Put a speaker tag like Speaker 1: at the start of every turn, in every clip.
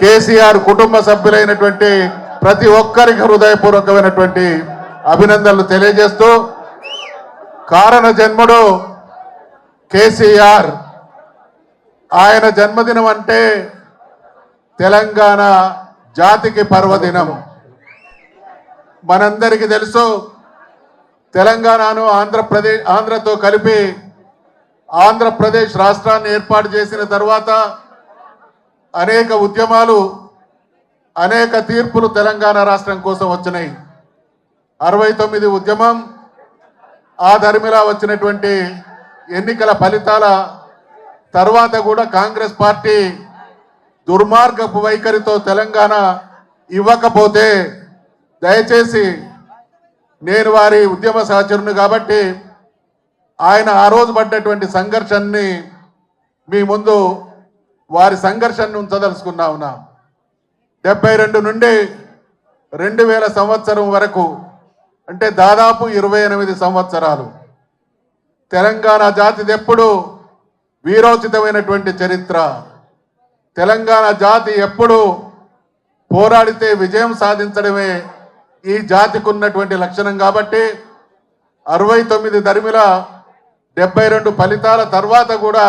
Speaker 1: కేసీఆర్ కుటుంబ సభ్యులైనటువంటి ప్రతి ఒక్కరికి హృదయపూర్వకమైనటువంటి అభినందనలు తెలియజేస్తూ, కారణ జన్ముడు కేసీఆర్. ఆయన జన్మదినం అంటే తెలంగాణ జాతికి పర్వదినం. మనందరికీ తెలుసు, తెలంగాణను ఆంధ్రతో కలిపి ఆంధ్రప్రదేశ్ రాష్ట్రాన్ని ఏర్పాటు చేసిన తర్వాత అనేక ఉద్యమాలు, అనేక తీర్పులు తెలంగాణ రాష్ట్రం కోసం వచ్చినాయి. 69 ఉద్యమం, ఆ ధర్మిలా వచ్చినటువంటి ఎన్నికల ఫలితాల తర్వాత కూడా కాంగ్రెస్ పార్టీ దుర్మార్గపు వైఖరితో తెలంగాణ ఇవ్వకపోతే, దయచేసి నేను వారి ఉద్యమ సహచరుని కాబట్టి ఆయన ఆ రోజు పడ్డటువంటి సంఘర్షణని మీ ముందు వారి సంఘర్షణను ఉంచదలుచుకున్నా ఉన్నా. 72 నుండి 2000 సంవత్సరం వరకు, అంటే దాదాపు 28 సంవత్సరాలు తెలంగాణ జాతిది ఎప్పుడు వీరోచితమైనటువంటి చరిత్ర. తెలంగాణ జాతి ఎప్పుడు పోరాడితే విజయం సాధించడమే ఈ జాతికి ఉన్నటువంటి లక్షణం. కాబట్టి 69 ధర్మిల 72 ఫలితాల తర్వాత కూడా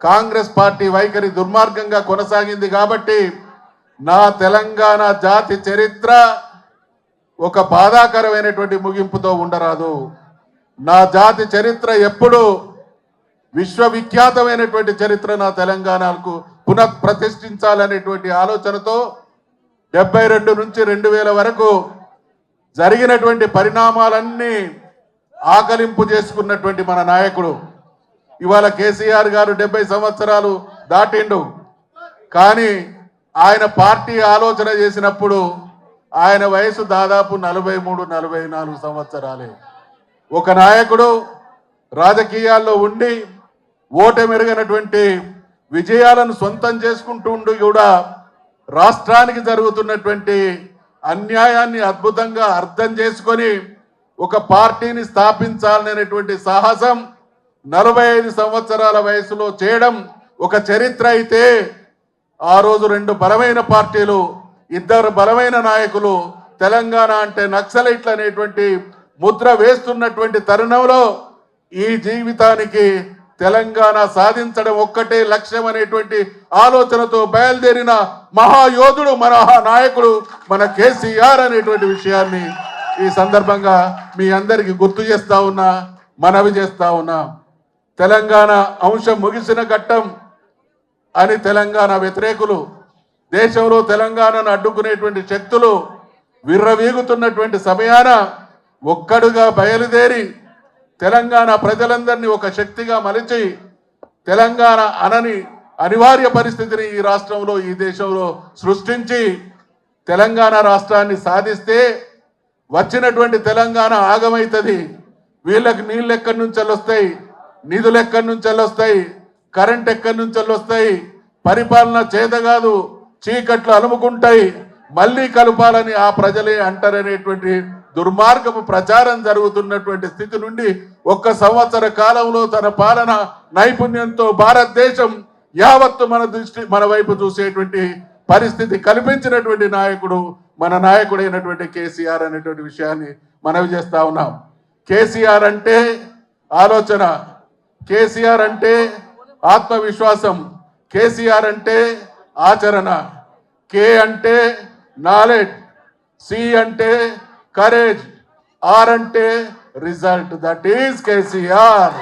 Speaker 1: కాంగ్రెస్ పార్టీ వైఖరి దుర్మార్గంగా కొనసాగింది. కాబట్టి నా తెలంగాణ జాతి చరిత్ర ఒక బాధాకరమైనటువంటి ముగింపుతో ఉండరాదు. నా జాతి చరిత్ర ఎప్పుడు విశ్వవిఖ్యాతమైనటువంటి చరిత్ర నా తెలంగాణకు పునఃప్రతిష్ఠించాలనేటువంటి ఆలోచనతో 72 నుంచి 2000 వరకు జరిగినటువంటి పరిణామాలన్నీ ఆకలింపు చేసుకున్నటువంటి మన నాయకుడు. ఇవాళ కేసీఆర్ గారు 70 సంవత్సరాలు దాటిండు. కానీ ఆయన పార్టీ ఆలోచన చేసినప్పుడు ఆయన వయసు దాదాపు 43-44 సంవత్సరాలే. ఒక నాయకుడు రాజకీయాల్లో ఉండి ఓటమెరుగనటువంటి విజయాలను సొంతం చేసుకుంటూ కూడా రాష్ట్రానికి జరుగుతున్నటువంటి అన్యాయాన్ని అద్భుతంగా అర్థం చేసుకొని ఒక పార్టీని స్థాపించాలనేటువంటి సాహసం 45 సంవత్సరాల వయసులో చేయడం ఒక చరిత్ర అయితే, ఆ రోజు 2 బలమైన పార్టీలు, 2 బలమైన నాయకులు తెలంగాణ అంటే నక్సలైట్లు అనేటువంటి ముద్ర వేస్తున్నటువంటి తరుణంలో ఈ జీవితానికి తెలంగాణ సాధించడం ఒక్కటే లక్ష్యం అనేటువంటి ఆలోచనతో బయలుదేరిన మహాయోధుడు, మన నాయకుడు మన కేసీఆర్ అనేటువంటి విషయాన్ని ఈ సందర్భంగా మీ అందరికీ గుర్తు చేస్తా ఉన్నా, మనవి చేస్తా ఉన్నా. తెలంగాణ అంశం ముగిసిన ఘట్టం అని తెలంగాణ వ్యతిరేకులు, దేశంలో తెలంగాణను అడ్డుకునేటువంటి శక్తులు విర్రవీగుతున్నటువంటి సమయాన ఒక్కడుగా బయలుదేరి తెలంగాణ ప్రజలందరినీ ఒక శక్తిగా మలిచి తెలంగాణ అనని అనివార్య పరిస్థితిని ఈ రాష్ట్రంలో, ఈ దేశంలో సృష్టించి తెలంగాణ రాష్ట్రాన్ని సాధిస్తే వచ్చినటువంటి తెలంగాణ ఆగమవుతుంది. వీళ్ళకి నీళ్ళు ఎక్కడి నుంచి వస్తాయి, నిధులు ఎక్కడి నుంచి వస్తాయి, కరెంట్ ఎక్కడి నుంచి వస్తాయి, పరిపాలన చేత కాదు, చీకట్లు అలుముకుంటాయి, మళ్ళీ కలపాలని ఆ ప్రజలే అంటారనేటువంటి దుర్మార్గపు ప్రచారం జరుగుతున్నటువంటి స్థితి నుండి 1 సంవత్సర కాలంలో తన పాలన నైపుణ్యంతో భారతదేశం యావత్తు మన వైపు చూసేటువంటి పరిస్థితి కల్పించినటువంటి నాయకుడు మన నాయకుడైనటువంటి కేసీఆర్ అనేటువంటి విషయాన్ని మనవి చేస్తా ఉన్నాం. కేసీఆర్ అంటే ఆలోచన, కేసీఆర్ అంటే ఆత్మవిశ్వాసం, కేసీఆర్ అంటే ఆచరణ, కే అంటే నాలెడ్జ్, సి అంటే కరేజ్, ఆర్ అంటే రిజల్ట్. That is KCR.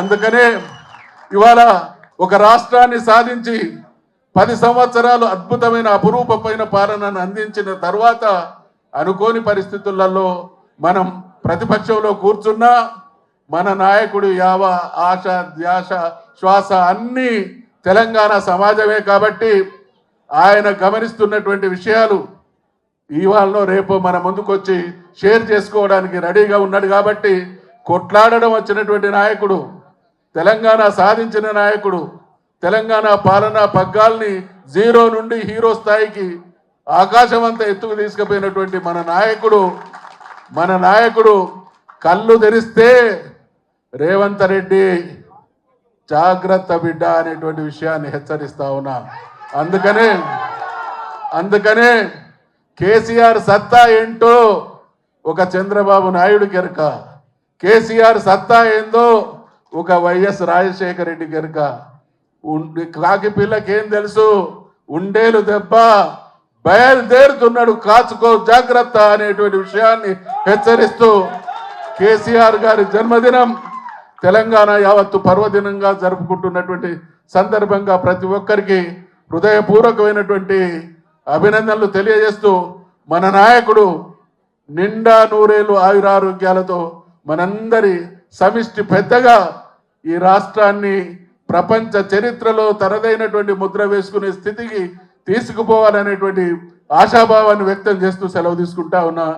Speaker 1: అందుకనే ఇవాళ ఒక రాష్ట్రాన్ని సాధించి 10 సంవత్సరాలు అద్భుతమైన అపురూపమైన పాలనను అందించిన తర్వాత అనుకోని పరిస్థితులలో మనం ప్రతిపక్షంలో కూర్చున్నా మన నాయకుడు యావ ఆశ ధ్యాస శ్వాస అన్నీ తెలంగాణ సమాజమే. కాబట్టి ఆయన గమనిస్తున్నటువంటి విషయాలు ఇవాళ రేపు మన ముందుకొచ్చి షేర్ చేసుకోవడానికి రెడీగా ఉన్నాడు. కాబట్టి కొట్లాడడం వచ్చినటువంటి నాయకుడు, తెలంగాణ సాధించిన నాయకుడు, తెలంగాణ పాలనా పగ్గాల్ని 0 నుండి హీరో స్థాయికి ఆకాశమంతా ఎత్తుకు తీసుకుపోయినటువంటి మన నాయకుడు కళ్ళు తెరిస్తే రేవంత్ రెడ్డి జాగ్రత్త బిడ్డ అనేటువంటి విషయాన్ని హెచ్చరిస్తా ఉన్నా. అందుకనే కేసీఆర్ సత్తా ఏంటో ఒక చంద్రబాబు నాయుడు కెరక, కేసీఆర్ సత్తా ఏందో ఒక వైఎస్ రాజశేఖర రెడ్డి కెరక. కాకి పిల్లకేం తెలుసు, ఉండేలు దెబ్బ బయలుదేరుతున్నాడు, కాచుకో జాగ్రత్త అనేటువంటి విషయాన్ని హెచ్చరిస్తూ కేసీఆర్ గారి జన్మదినం తెలంగాణ యావత్తు పర్వదినంగా జరుపుకుంటున్నటువంటి సందర్భంగా ప్రతి ఒక్కరికి హృదయపూర్వకమైనటువంటి అభినందనలు తెలియజేస్తూ మన నాయకుడు నిండా నూరేళ్ళు ఆయురారోగ్యాలతో మనందరి సమిష్టి పెద్దగా ఈ రాష్ట్రాన్ని ప్రపంచ చరిత్రలో తనదైనటువంటి ముద్ర వేసుకునే స్థితికి తీసుకుపోవాలనేటువంటి ఆశాభావాన్ని వ్యక్తం చేస్తూ సెలవు తీసుకుంటా ఉన్నా.